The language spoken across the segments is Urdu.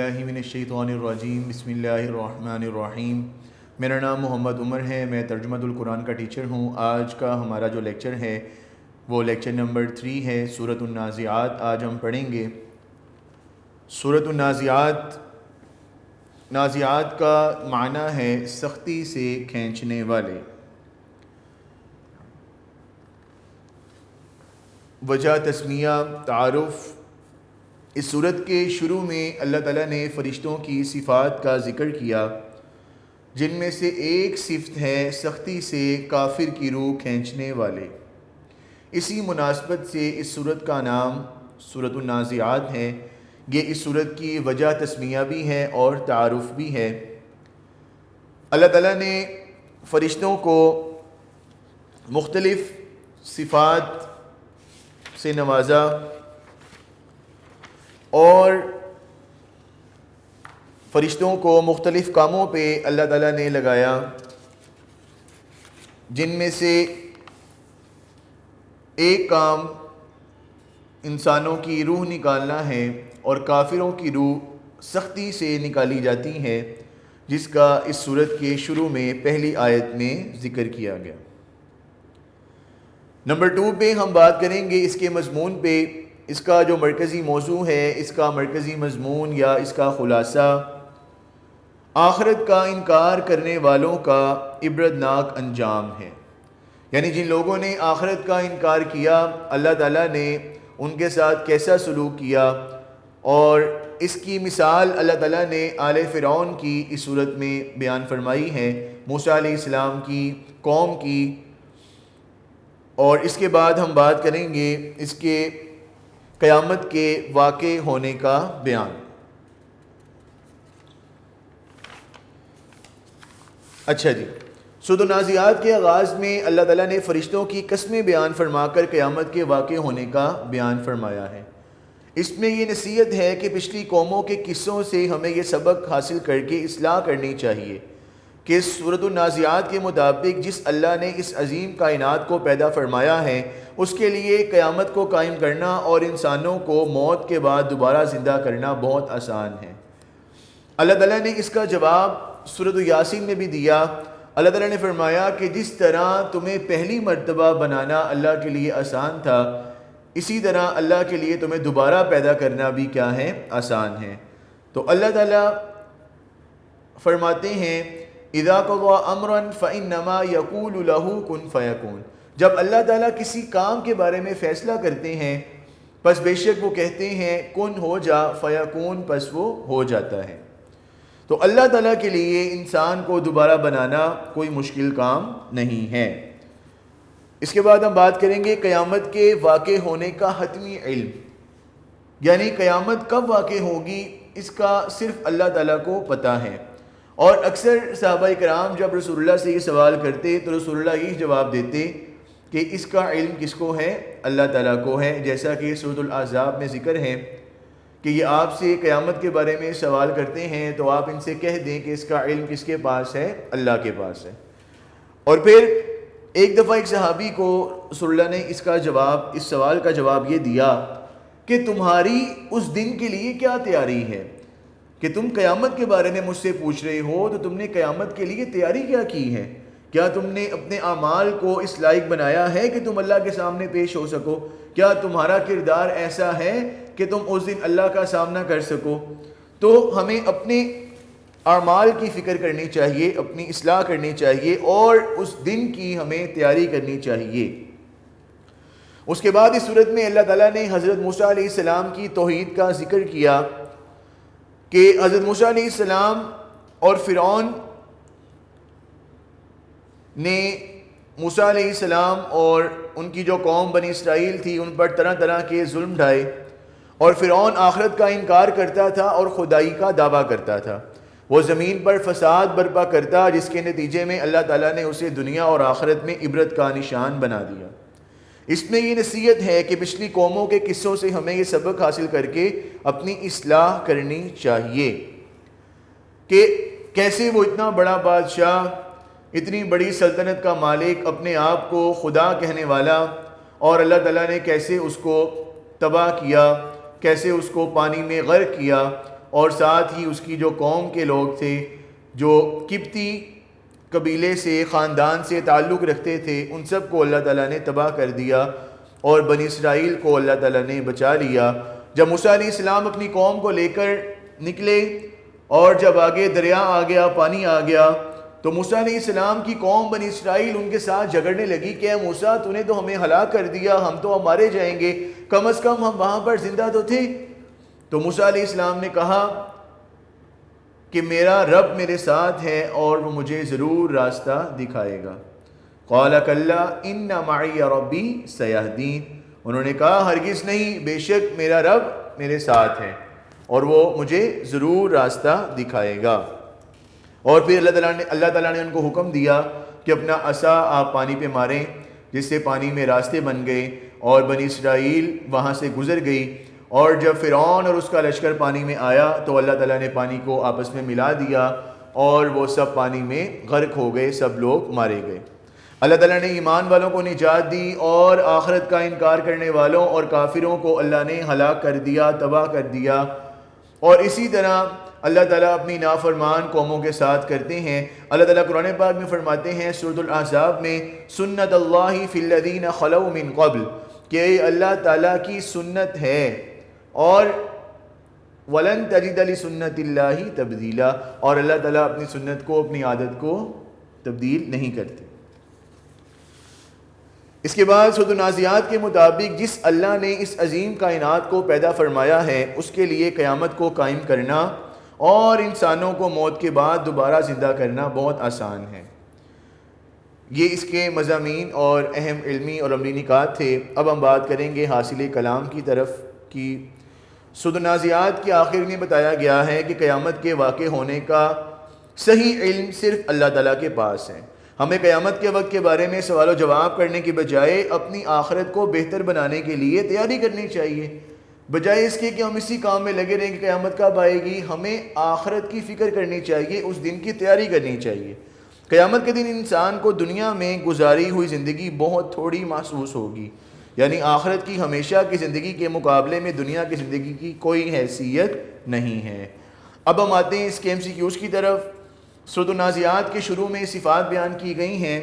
باللہ من الشیطان الرجیم بسم اللہ الرحمن الرحیم۔ میرا نام محمد عمر ہے، میں ترجمۃ القرآن کا ٹیچر ہوں۔ آج کا ہمارا جو لیکچر ہے وہ لیکچر نمبر 3 ہے، سورۃ النازعات۔ آج ہم پڑھیں گے سورۃ النازعات۔ نازعات کا معنی ہے سختی سے کھینچنے والے۔ وجہ تسمیہ تعارف۔ اس صورت کے شروع میں اللہ تعالیٰ نے فرشتوں کی صفات کا ذکر کیا، جن میں سے ایک صفت ہے سختی سے کافر کی روح کھینچنے والے۔ اسی مناسبت سے اس صورت کا نام سورۃ النازعات ہے۔ یہ اس صورت کی وجہ تسمیہ بھی ہے اور تعارف بھی ہے۔ اللہ تعالیٰ نے فرشتوں کو مختلف صفات سے نوازا اور فرشتوں کو مختلف کاموں پہ اللہ تعالیٰ نے لگایا، جن میں سے ایک کام انسانوں کی روح نکالنا ہے اور کافروں کی روح سختی سے نکالی جاتی ہے، جس کا اس صورت کے شروع میں پہلی آیت میں ذکر کیا گیا۔ نمبر 2 پہ ہم بات کریں گے اس کے مضمون پہ۔ اس کا جو مرکزی موضوع ہے، اس کا مرکزی مضمون یا اس کا خلاصہ آخرت کا انکار کرنے والوں کا عبرتناک انجام ہے۔ یعنی جن لوگوں نے آخرت کا انکار کیا، اللہ تعالیٰ نے ان کے ساتھ کیسا سلوک کیا، اور اس کی مثال اللہ تعالیٰ نے آل فرعون کی اس صورت میں بیان فرمائی ہے، موسیٰ علیہ السلام کی قوم کی۔ اور اس کے بعد ہم بات کریں گے اس کے قیامت کے واقع ہونے کا بیان۔ اچھا جی، سورۃ النازعات کے آغاز میں اللہ تعالیٰ نے فرشتوں کی قسمیں بیان فرما کر قیامت کے واقع ہونے کا بیان فرمایا ہے۔ اس میں یہ نصیحت ہے کہ پچھلی قوموں کے قصوں سے ہمیں یہ سبق حاصل کر کے اصلاح کرنی چاہیے کہ سورۃ النازعات کے مطابق جس اللہ نے اس عظیم کائنات کو پیدا فرمایا ہے، اس کے لیے قیامت کو قائم کرنا اور انسانوں کو موت کے بعد دوبارہ زندہ کرنا بہت آسان ہے۔ اللہ تعالیٰ نے اس کا جواب سورۃ یاسین میں بھی دیا۔ اللہ تعالیٰ نے فرمایا کہ جس طرح تمہیں پہلی مرتبہ بنانا اللہ کے لیے آسان تھا، اسی طرح اللہ کے لیے تمہیں دوبارہ پیدا کرنا بھی کیا ہے؟ آسان ہے۔ تو اللہ تعالیٰ فرماتے ہیں اذا قضى امرا فانما يقول له كن فيكون۔ جب اللہ تعالیٰ کسی کام کے بارے میں فیصلہ کرتے ہیں، پس بے شک وہ کہتے ہیں کن ہو جا، فیکون، پس وہ ہو جاتا ہے۔ تو اللہ تعالیٰ کے لیے انسان کو دوبارہ بنانا کوئی مشکل کام نہیں ہے۔ اس کے بعد ہم بات کریں گے قیامت کے واقع ہونے کا حتمی علم، یعنی قیامت کب واقع ہوگی اس کا صرف اللہ تعالیٰ کو پتہ ہے۔ اور اکثر صحابہ کرام جب رسول اللہ سے یہ سوال کرتے تو رسول اللہ یہ جواب دیتے کہ اس کا علم کس کو ہے؟ اللہ تعالیٰ کو ہے، جیسا کہ سورۃ الاحزاب میں ذکر ہے کہ یہ آپ سے قیامت کے بارے میں سوال کرتے ہیں تو آپ ان سے کہہ دیں کہ اس کا علم کس کے پاس ہے؟ اللہ کے پاس ہے۔ اور پھر ایک دفعہ ایک صحابی کو رسول اللہ نے اس سوال کا جواب یہ دیا کہ تمہاری اس دن کے لیے کیا تیاری ہے کہ تم قیامت کے بارے میں مجھ سے پوچھ رہے ہو؟ تو تم نے قیامت کے لیے تیاری کیا کی ہے؟ کیا تم نے اپنے اعمال کو اس لائق بنایا ہے کہ تم اللہ کے سامنے پیش ہو سکو؟ کیا تمہارا کردار ایسا ہے کہ تم اس دن اللہ کا سامنا کر سکو؟ تو ہمیں اپنے اعمال کی فکر کرنی چاہیے، اپنی اصلاح کرنی چاہیے، اور اس دن کی ہمیں تیاری کرنی چاہیے۔ اس کے بعد اس صورت میں اللہ تعالیٰ نے حضرت موسیٰ علیہ السلام کی توحید کا ذکر کیا کہ حضرت موسیٰ علیہ السلام اور فرعون نے موسیٰ علیہ السلام اور ان کی جو قوم بنی اسرائیل تھی ان پر طرح طرح کے ظلم ڈھائے، اور فرعون آخرت کا انکار کرتا تھا اور خدائی کا دعویٰ کرتا تھا۔ وہ زمین پر فساد برپا کرتا، جس کے نتیجے میں اللہ تعالیٰ نے اسے دنیا اور آخرت میں عبرت کا نشان بنا دیا۔ اس میں یہ نصیحت ہے کہ پچھلی قوموں کے قصوں سے ہمیں یہ سبق حاصل کر کے اپنی اصلاح کرنی چاہیے کہ کیسے وہ اتنا بڑا بادشاہ، اتنی بڑی سلطنت کا مالک، اپنے آپ کو خدا کہنے والا، اور اللہ تعالیٰ نے کیسے اس کو تباہ کیا، کیسے اس کو پانی میں غرق کیا، اور ساتھ ہی اس کی جو قوم کے لوگ تھے جو قبطی قبیلے سے خاندان سے تعلق رکھتے تھے ان سب کو اللہ تعالیٰ نے تباہ کر دیا اور بنی اسرائیل کو اللہ تعالیٰ نے بچا لیا۔ جب موسیٰ علیہ السلام اپنی قوم کو لے کر نکلے اور جب آگے دریا آ گیا، پانی آ گیا، تو موسیٰ علیہ السلام کی قوم بنی اسرائیل ان کے ساتھ جھگڑنے لگی کہ اے موسیٰ تو نے تو ہمیں ہلاک کر دیا، ہم تو اب مارے جائیں گے، کم از کم ہم وہاں پر زندہ تو تھے۔ تو موسیٰ علیہ السلام نے کہا کہ میرا رب میرے ساتھ ہے اور وہ مجھے ضرور راستہ دکھائے گا۔ قال کلا ان معی ربی سیہدین، انہوں نے کہا ہرگز نہیں، بے شک میرا رب میرے ساتھ ہے اور وہ مجھے ضرور راستہ دکھائے گا۔ اور پھر اللہ تعالیٰ نے ان کو حکم دیا کہ اپنا عصا آپ پانی پہ ماریں، جس سے پانی میں راستے بن گئے اور بنی اسرائیل وہاں سے گزر گئی۔ اور جب فرعون اور اس کا لشکر پانی میں آیا تو اللہ تعالیٰ نے پانی کو آپس میں ملا دیا اور وہ سب پانی میں غرق ہو گئے، سب لوگ مارے گئے۔ اللہ تعالیٰ نے ایمان والوں کو نجات دی اور آخرت کا انکار کرنے والوں اور کافروں کو اللہ نے ہلاک کر دیا، تباہ کر دیا۔ اور اسی طرح اللہ تعالیٰ اپنی نافرمان قوموں کے ساتھ کرتے ہیں۔ اللہ تعالیٰ قرآن پاک میں فرماتے ہیں سورۃ الاحزاب میں سنت اللہ فی الذین خلوا من قبل، کہ اللہ تعالیٰ کی سنت ہے اور وَلَن تَجِدَ لِسُنَّتِ اللَّهِ تَبْدِيلًا، اور اللہ تعالیٰ اپنی سنت کو، اپنی عادت کو تبدیل نہیں کرتے۔ اس کے بعد سورۃ النازعات کے مطابق جس اللہ نے اس عظیم کائنات کو پیدا فرمایا ہے اس کے لیے قیامت کو قائم کرنا اور انسانوں کو موت کے بعد دوبارہ زندہ کرنا بہت آسان ہے۔ یہ اس کے مضامین اور اہم علمی اور عملی نکات تھے۔ اب ہم بات کریں گے حاصل کلام کی طرف کی۔ سورۃ النازعات کے آخر میں بتایا گیا ہے کہ قیامت کے واقع ہونے کا صحیح علم صرف اللہ تعالیٰ کے پاس ہے۔ ہمیں قیامت کے وقت کے بارے میں سوال و جواب کرنے کے بجائے اپنی آخرت کو بہتر بنانے کے لیے تیاری کرنی چاہیے، بجائے اس کے کہ ہم اسی کام میں لگے رہیں کہ قیامت کب آئے گی۔ ہمیں آخرت کی فکر کرنی چاہیے، اس دن کی تیاری کرنی چاہیے۔ قیامت کے دن انسان کو دنیا میں گزاری ہوئی زندگی بہت تھوڑی محسوس ہوگی، یعنی آخرت کی ہمیشہ کی زندگی کے مقابلے میں دنیا کی زندگی کی کوئی حیثیت نہیں ہے۔ اب ہم آتے ہیں اس کے MCQs کی طرف۔ سورۃ النازعات کے شروع میں صفات بیان کی گئی ہیں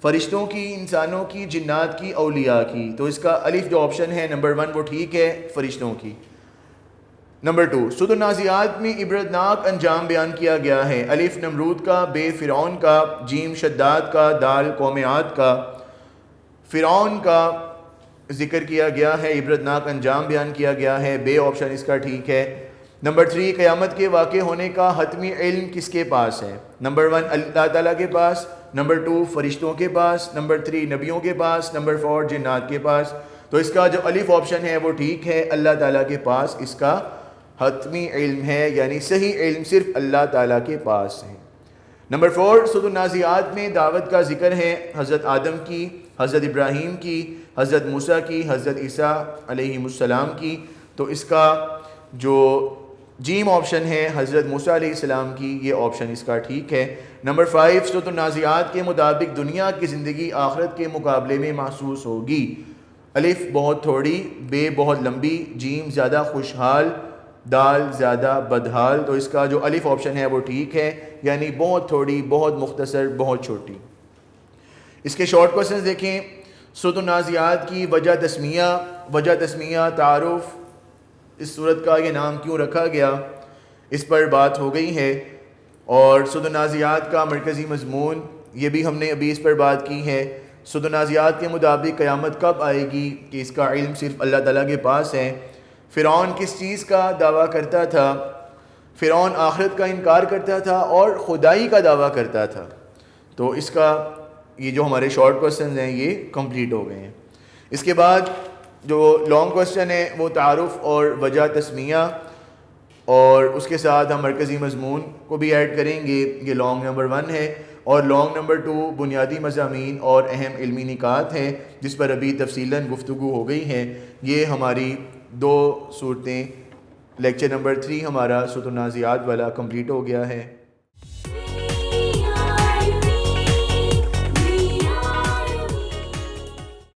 فرشتوں کی، انسانوں کی، جنات کی، اولیاء کی، تو اس کا الف جو آپشن ہے نمبر 1 وہ ٹھیک ہے، فرشتوں کی۔ نمبر 2، سورۃ النازعات میں عبرتناک انجام بیان کیا گیا ہے، الف نمرود کا، بے فرعون کا، جیم شداد کا، دال قوم عاد کا۔ فرعون کا ذکر کیا گیا ہے، عبرتناک انجام بیان کیا گیا ہے، بے آپشن اس کا ٹھیک ہے۔ نمبر 3، قیامت کے واقع ہونے کا حتمی علم کس کے پاس ہے؟ نمبر 1 اللہ تعالیٰ کے پاس، نمبر 2 فرشتوں کے پاس، نمبر 3 نبیوں کے پاس، نمبر 4 جنات کے پاس۔ تو اس کا جو الف آپشن ہے وہ ٹھیک ہے، اللہ تعالیٰ کے پاس اس کا حتمی علم ہے، یعنی صحیح علم صرف اللہ تعالیٰ کے پاس ہے۔ نمبر 4، سورۃ النازعات میں دعوت کا ذکر ہے، حضرت آدم کی، حضرت ابراہیم کی، حضرت موسیٰ کی، حضرت عیسیٰ علیہ السلام کی، تو اس کا جو جیم آپشن ہے حضرت موسیٰ علیہ السلام کی، یہ آپشن اس کا ٹھیک ہے۔ نمبر 5، سورۃ النازعات کے مطابق دنیا کی زندگی آخرت کے مقابلے میں محسوس ہوگی، الف بہت تھوڑی، بے بہت لمبی، جیم زیادہ خوشحال، دال زیادہ بدحال، تو اس کا جو الف آپشن ہے وہ ٹھیک ہے، یعنی بہت تھوڑی، بہت مختصر، بہت چھوٹی۔ اس کے شارٹ کوسچنز دیکھیں۔ سورۃ النازعات کی وجہ تسمیہ تعارف، اس سورت کا یہ نام کیوں رکھا گیا، اس پر بات ہو گئی ہے۔ اور سورۃ النازعات کا مرکزی مضمون، یہ بھی ہم نے ابھی اس پر بات کی ہے۔ سورۃ النازعات کے مطابق قیامت کب آئے گی کہ اس کا علم صرف اللہ تعالیٰ کے پاس ہے۔ فرعون کس چیز کا دعویٰ کرتا تھا؟ فرعون آخرت کا انکار کرتا تھا اور خدائی کا دعویٰ کرتا تھا۔ تو اس کا یہ جو ہمارے شارٹ کوسچنز ہیں یہ کمپلیٹ ہو گئے ہیں۔ اس کے بعد جو لانگ کوسچن ہے وہ تعارف اور وجہ تسمیہ، اور اس کے ساتھ ہم مرکزی مضمون کو بھی ایڈ کریں گے، یہ لانگ نمبر 1 ہے۔ اور لانگ نمبر 2 بنیادی مضامین اور اہم علمی نکات ہیں جس پر ابھی تفصیلاً گفتگو ہو گئی ہیں۔ یہ ہماری 2 صورتیں، لیکچر نمبر 3 ہمارا سورۃ النازعات والا کمپلیٹ ہو گیا ہے۔